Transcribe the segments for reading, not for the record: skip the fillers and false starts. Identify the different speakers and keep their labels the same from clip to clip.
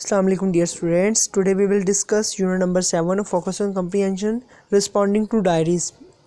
Speaker 1: Assalamu alaikum dear students. Today we will discuss unit number 7 of focus on comprehension responding to diaries.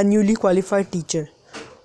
Speaker 1: a newly qualified teacher.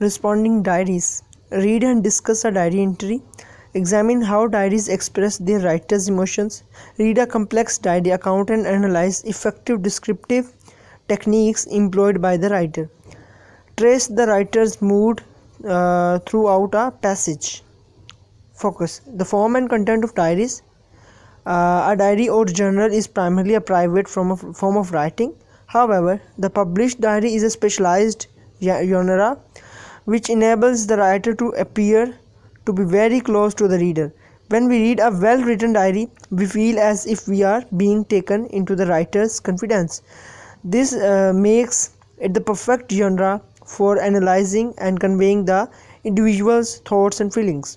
Speaker 1: Responding diaries. Read and discuss a diary entry. Examine how diaries express their writer's emotions. Read a complex diary account and analyze effective descriptive techniques employed by the writer. Trace the writer's mood throughout a passage. Focus. The form and content of diaries. A diary or journal is primarily a private form of writing. However, the published diary is a specialized genre which enables the writer to appear to be very close to the reader. When we read a well-written diary, we feel as if we are being taken into the writer's confidence. This makes it the perfect genre for analyzing and conveying the individual's thoughts and feelings.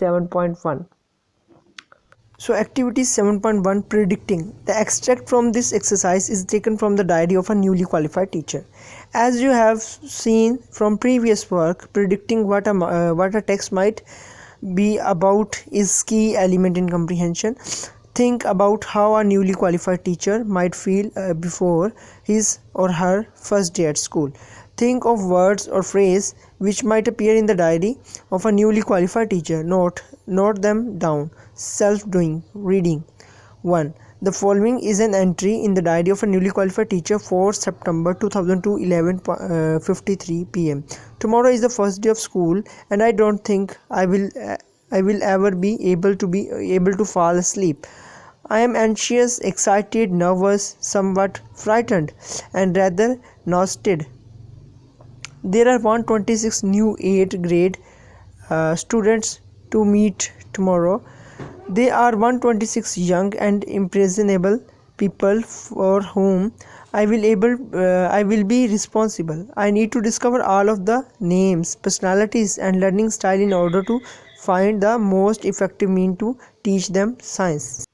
Speaker 1: 7.1. So activity 7.1 predicting. The extract from this exercise is taken from the diary of a newly qualified teacher. As you have seen from previous work, predicting what a text might be about is key element in comprehension. Think about how a newly qualified teacher might feel before his or her first day at school. Think of words or phrases which might appear in the diary of a newly qualified teacher. Note them down. Self-doing reading. 1. The following is an entry in the diary of a newly qualified teacher for September 2002, 11:53 p.m. Tomorrow is the first day of school and I don't think I will ever be able to fall asleep. I am anxious, excited, nervous, somewhat frightened, and rather nauseated. There are 126 new 8th grade students to meet tomorrow. They are 126 young and impressionable people for whom I will be responsible. I need to discover all of the names, personalities and learning style in order to find the most effective mean to teach them science.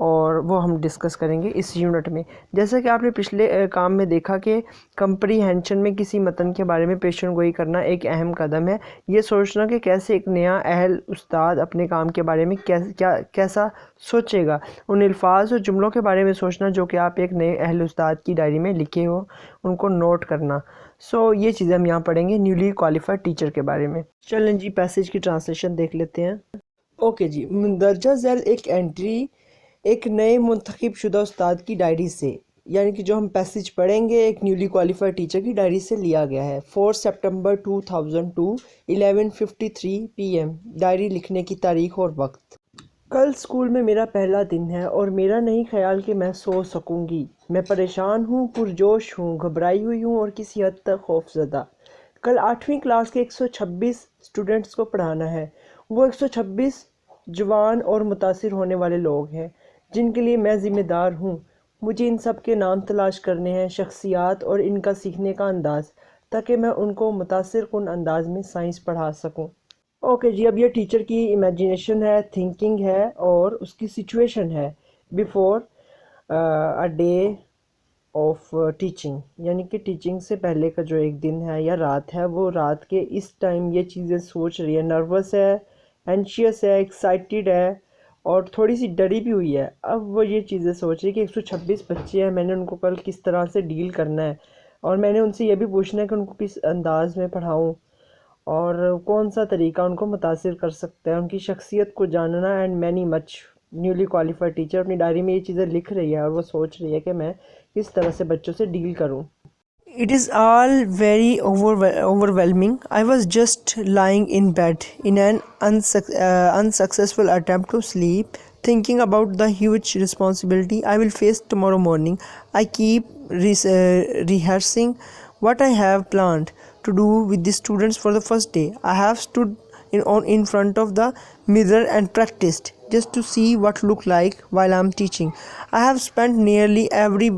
Speaker 1: اور وہ ہم discuss کریں گے اس unit میں۔ جیسا کہ آپ نے پچھلے کام میں دیکھا کہ کمپریہنشن میں کسی متن کے بارے میں پیشن گوئی کرنا ایک اہم قدم ہے۔ یہ سوچنا کہ کیسے ایک نیا اہل استاد اپنے کام کے بارے میں کیسا سوچے گا، ان الفاظ اور جملوں کے بارے میں سوچنا جو کہ آپ ایک نئے اہل استاد کی ڈائری میں لکھے ہو، ان کو نوٹ کرنا۔ یہ چیزیں ہم یہاں پڑھیں گے نیولی کوالیفائڈ ٹیچر کے بارے میں۔ چلیں جی پیسج کی ٹرانسلیشن دیکھ لیتے ہیں۔ اوکے جی، مندرجہ ذیل ایک انٹری ایک نئے منتخب شدہ استاد کی ڈائری سے، یعنی کہ جو ہم پیسج پڑھیں گے ایک نیولی کوالیفائڈ ٹیچر کی ڈائری سے لیا گیا ہے۔ 4 سپٹمبر 2002 11:53 PM۔ ڈائری لکھنے کی تاریخ اور وقت۔ کل اسکول میں میرا پہلا دن ہے اور میرا نہیں خیال کہ میں سو سکوں گی۔ میں پریشان ہوں، پرجوش ہوں، گھبرائی ہوئی ہوں اور کسی حد تک خوف زدہ۔ کل 8ویں کلاس کے 126 اسٹوڈنٹس کو پڑھانا ہے۔ وہ 126 جوان اور متاثر ہونے والے لوگ ہیں جن کے لیے میں ذمہ دار ہوں۔ مجھے ان سب کے نام تلاش کرنے ہیں، شخصیات اور ان کا سیکھنے کا انداز، تاکہ میں ان کو متاثر کن انداز میں سائنس پڑھا سکوں۔ اوکے جی، اب یہ ٹیچر کی امیجینیشن ہے، تھنکنگ ہے اور اس کی سچویشن ہے before a day of teaching, یعنی کہ ٹیچنگ سے پہلے کا جو ایک دن ہے یا رات ہے، وہ رات کے اس ٹائم یہ چیزیں سوچ رہی ہے، نروس ہے، اینشیس ہے، ایکسائٹیڈ ہے اور تھوڑی سی ڈری بھی ہوئی ہے۔ اب وہ یہ چیزیں سوچ رہی ہے کہ 126 بچے ہیں، میں نے ان کو کل کس طرح سے ڈیل کرنا ہے، اور میں نے ان سے یہ بھی پوچھنا ہے کہ ان کو کس انداز میں پڑھاؤں اور کون سا طریقہ ان کو متاثر کر سکتا ہے، ان کی شخصیت کو جاننا and many much. Newly qualified teacher اپنی ڈائری میں یہ چیزیں لکھ رہی ہے اور وہ سوچ رہی ہے کہ میں کس طرح سے بچوں سے ڈیل کروں۔ It is all very overwhelming. I was just lying in bed in an unsuccessful attempt to sleep, thinking about the huge responsibility I will face tomorrow morning. I keep rehearsing what I have planned to do with the students for the first day. I have stood in front of the mirror and practiced just to see what look like while I'm teaching. I have spent nearly every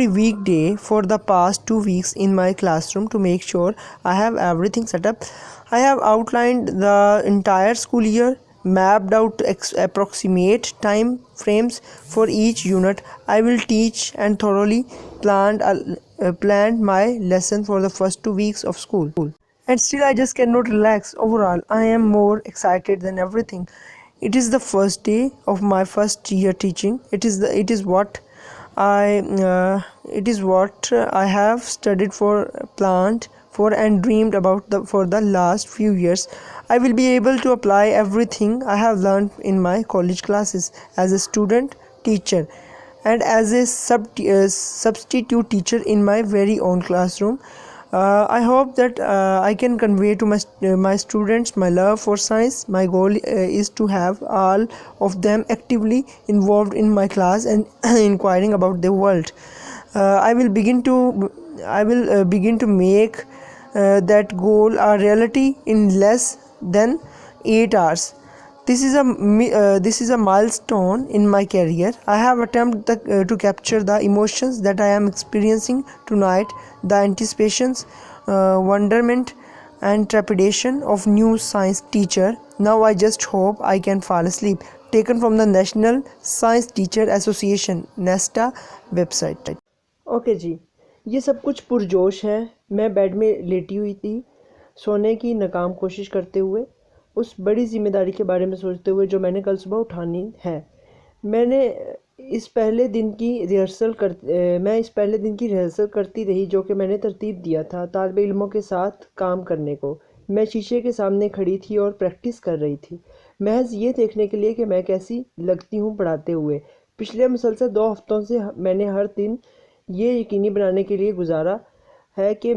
Speaker 1: weekday for the past 2 weeks in my classroom to make sure I have everything set up. I have outlined the entire school year, mapped out approximate time frames for each unit I will teach, and thoroughly planned my lesson for the first 2 weeks of school. And still I just cannot relax. Overall, I am more excited than everything. It is the first day of my first year teaching. It is what I have studied for, planned for and dreamed about for the last few years. I will be able to apply everything I have learned in my college classes as a student teacher and as a substitute teacher in my very own classroom. I hope that I can convey to my students my love for science. My goal is to have all of them actively involved in my class and inquiring about the world. I will begin to make that goal a reality in less than 8 hours. This is a milestone in my career. I have attempted to capture the emotions that I am experiencing tonight, the anticipations, wonderment and trepidation of new science teacher. Now I just hope I can fall asleep. Taken from the National Science Teacher Association NESTA website. Okay جی، یہ سب کچھ پرجوش ہے۔ میں bed میں لیٹی ہوئی تھی، سونے کی ناکام کوشش کرتے ہوئے، اس بڑی ذمہ داری کے بارے میں سوچتے ہوئے جو میں نے کل صبح اٹھانی ہے۔ میں اس پہلے دن کی ریہرسل کرتی رہی جو کہ میں نے ترتیب دیا تھا طالب علموں کے ساتھ کام کرنے کو۔ میں شیشے کے سامنے کھڑی تھی اور پریکٹس کر رہی تھی، محض یہ دیکھنے کے لیے کہ میں کیسی لگتی ہوں پڑھاتے ہوئے۔ پچھلے مسلسل 2 ہفتوں سے میں نے ہر دن یہ یقینی بنانے کے لیے گزارا ہے کہ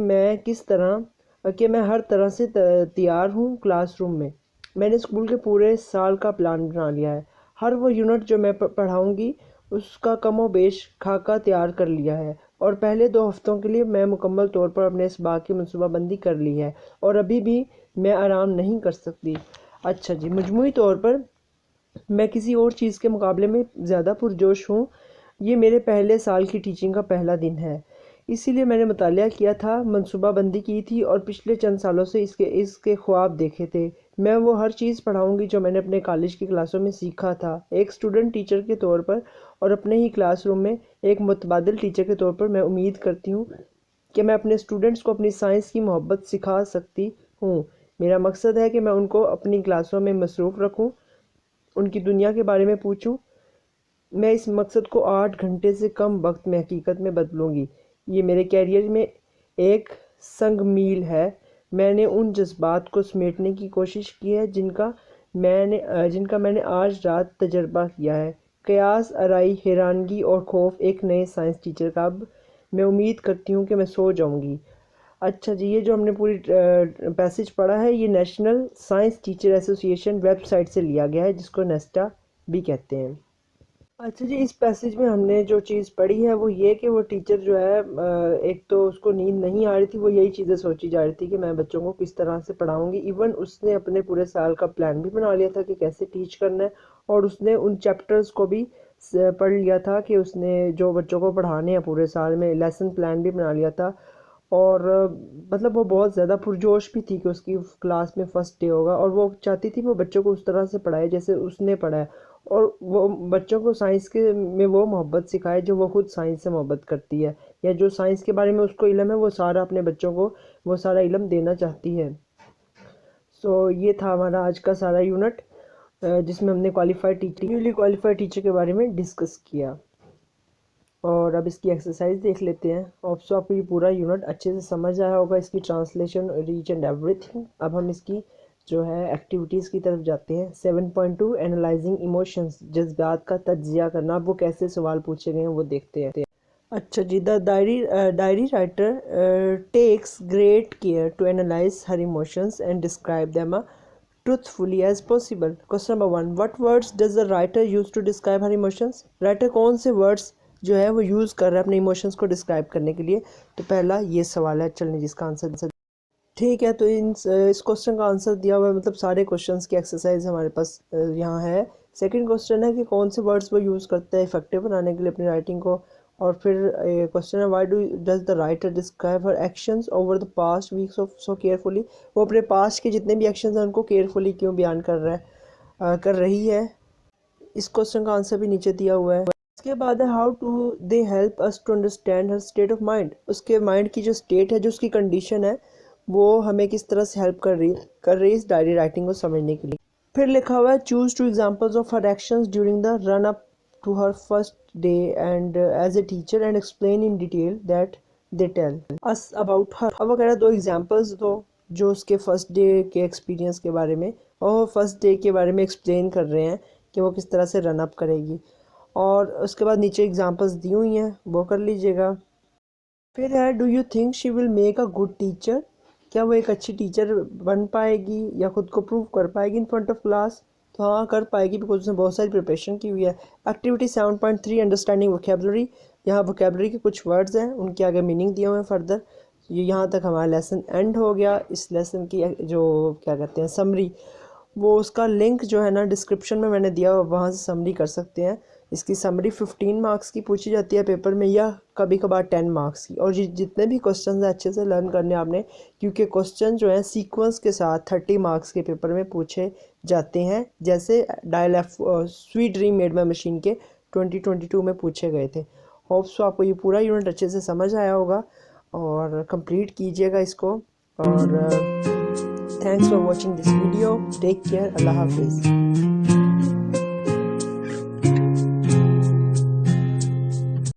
Speaker 1: میں ہر طرح سے تیار ہوں کلاس روم میں۔ میں نے اسکول کے پورے سال کا پلان بنا لیا ہے۔ ہر وہ یونٹ جو میں پڑھاؤں گی اس کا کم و بیش خاکہ تیار کر لیا ہے، اور پہلے 2 ہفتوں کے لیے میں مکمل طور پر اپنے اسباق کی منصوبہ بندی کر لی ہے، اور ابھی بھی میں آرام نہیں کر سکتی۔ اچھا جی، مجموعی طور پر میں کسی اور چیز کے مقابلے میں زیادہ پرجوش ہوں۔ یہ میرے پہلے سال کی ٹیچنگ کا پہلا دن ہے۔ اسی لیے میں نے مطالعہ کیا تھا، منصوبہ بندی کی تھی اور پچھلے چند سالوں سے اس کے خواب دیکھے تھے۔ میں وہ ہر چیز پڑھاؤں گی جو میں نے اپنے کالج کی کلاسوں میں سیکھا تھا، ایک اسٹوڈنٹ ٹیچر کے طور پر اور اپنے ہی کلاس روم میں ایک متبادل ٹیچر کے طور پر۔ میں امید کرتی ہوں کہ میں اپنے اسٹوڈنٹس کو اپنی سائنس کی محبت سکھا سکتی ہوں۔ میرا مقصد ہے کہ میں ان کو اپنی کلاسوں میں مصروف رکھوں، ان کی دنیا کے بارے میں پوچھوں۔ میں اس مقصد کو 8 گھنٹے سے کم وقت میں حقیقت میں بدلوں گی۔ یہ میرے کیریئر میں ایک سنگ میل ہے۔ میں نے ان جذبات کو سمیٹنے کی کوشش کی ہے جن کا میں نے آج رات تجربہ کیا ہے۔ قیاس آرائی، حیرانگی اور خوف ایک نئے سائنس ٹیچر کا۔ اب میں امید کرتی ہوں کہ میں سو جاؤں گی۔ اچھا جی، یہ جو ہم نے پوری پیسج پڑھا ہے یہ نیشنل سائنس ٹیچر ایسوسی ایشن ویب سائٹ سے لیا گیا ہے، جس کو نیسٹا بھی کہتے ہیں۔ اچھا جی، اس پیسج میں ہم نے جو چیز پڑھی ہے وہ یہ کہ وہ ٹیچر جو ہے ایک تو اس کو نیند نہیں آ رہی تھی، وہ یہی چیزیں سوچی جا رہی تھی کہ میں بچوں کو کس طرح سے پڑھاؤں گی۔ ایون اس نے اپنے پورے سال کا پلان بھی بنا لیا تھا کہ کیسے ٹیچ کرنا ہے، اور اس نے ان چیپٹرز کو بھی پڑھ لیا تھا کہ اس نے جو بچوں کو پڑھانے ہیں پورے سال میں، لیسن پلان بھی بنا لیا تھا۔ اور مطلب وہ بہت زیادہ پرجوش بھی تھی کہ اس کی کلاس میں فرسٹ ڈے ہوگا، اور وہ چاہتی تھی وہ بچوں کو اس طرح سے پڑھائے جیسے اس نے پڑھا ہے، اور وہ بچوں کو سائنس کے میں وہ محبت سکھائے جو وہ خود سائنس سے محبت کرتی ہے، یا جو سائنس کے بارے میں اس کو علم ہے وہ سارا اپنے بچوں کو وہ سارا علم دینا چاہتی ہے۔ یہ تھا ہمارا آج کا سارا یونٹ، جس میں ہم نے نیولی کوالیفائڈ ٹیچر کے بارے میں ڈسکس کیا۔ اور اب اس کی ایکسرسائز دیکھ لیتے ہیں۔ آپ کو یہ پورا یونٹ اچھے سے سمجھ آیا ہوگا، اس کی ٹرانسلیشن ایچ اینڈ ایوری تھنگ۔ اب ہم اس کی جو ہے ایکٹیویٹیز کی طرف جاتے ہیں۔ 7.2 اینالائزنگ ایموشنز، جذبات کا تجزیہ کرنا۔ اب وہ کیسے سوال پوچھے گئے ہیں وہ دیکھتے ہیں۔ اچھا جی، the diary writer takes great care to analyze her emotions and describe them truthfully as possible. Question number 1. What words does the writer use to describe her emotions? Writer کون سے ورڈس جو ہے وہ یوز کر رہا ہے اپنے emotions کو ڈسکرائب کرنے کے لیے؟ تو پہلا یہ سوال ہے، چلیں جس کا آنسر ٹھیک ہے۔ تو اس کوسچن کا آنسر دیا ہوا ہے، مطلب سارے کوسچنس کی ایکسرسائز ہمارے پاس یہاں ہے۔ سیکنڈ کوسچن ہے کہ کون سے ورڈس وہ یوز کرتا ہے افیکٹو بنانے کے لیے اپنی رائٹنگ کو، اور پھر کوسچن ہے why does the writer describe her actions over the past weeks so carefully, وہ اپنے پاسٹ کے جتنے بھی ایکشنز ہیں ان کو کیئرفلی کیوں بیان کر رہی ہے۔ اس کوسچن کا آنسر بھی نیچے دیا ہوا ہے۔ اس کے بعد ہے how do they help us to understand her state of mind, اس کے مائنڈ کی جو اسٹیٹ ہے، جو اس کی کنڈیشن ہے، وہ ہمیں کس طرح سے ہیلپ کر رہی ہے اس ڈائری رائٹنگ کو سمجھنے کے لیے۔ پھر لکھا ہوا ہے choose two examples of her actions during the run up to her first day and as a teacher and explain in detail that they tell us about her. اب وہ کہہ رہا ہے 2 ایگزامپلز دو جو اس کے فرسٹ ڈے کے experience کے بارے میں، اور فرسٹ ڈے کے بارے میں ایکسپلین کر رہے ہیں کہ وہ کس طرح سے رن اپ کرے گی، اور اس کے بعد نیچے ایگزامپلز دی ہوئی ہیں وہ کر لیجئے گا۔ پھر ہے do you think she will make a good teacher, کیا وہ ایک اچھی ٹیچر بن پائے گی یا خود کو پروو کر پائے گی ان فرنٹ آف کلاس؟ تو ہاں کر پائے گی، بیکاز اس نے بہت ساری پریپریشن کی ہوئی ہے۔ ایکٹیویٹی 7.3 انڈرسٹینڈنگ ووکیبلری، یہاں ووکیبلری کے کچھ ورڈز ہیں، ان کے آگے میننگ دیے ہوئے ہیں فردر۔ یہاں تک ہمارا لیسن اینڈ ہو گیا۔ اس لیسن کی جو کیا کہتے ہیں سمری، وہ اس کا لنک جو ہے نا ڈسکرپشن میں نے دیا ہوا، وہاں سے سمری کر سکتے ہیں۔ اس کی سمری 15 مارکس کی پوچھی جاتی ہے پیپر میں، یا کبھی کبھار 10 مارکس کی، اور جتنے بھی کوسچنز ہیں اچھے سے لرن کرنے آپ نے، کیونکہ کوسچن جو ہیں سیکوینس کے ساتھ 30 مارکس کے پیپر میں پوچھے جاتے ہیں، جیسے dial F sweet dream made by machine کے 2022 میں پوچھے گئے تھے۔ ہوپ سو آپ کو یہ پورا یونٹ اچھے سے سمجھ آیا ہوگا، اور کمپلیٹ کیجئے گا اس کو، اور thanks for watching this video, take care, اللہ حافظ۔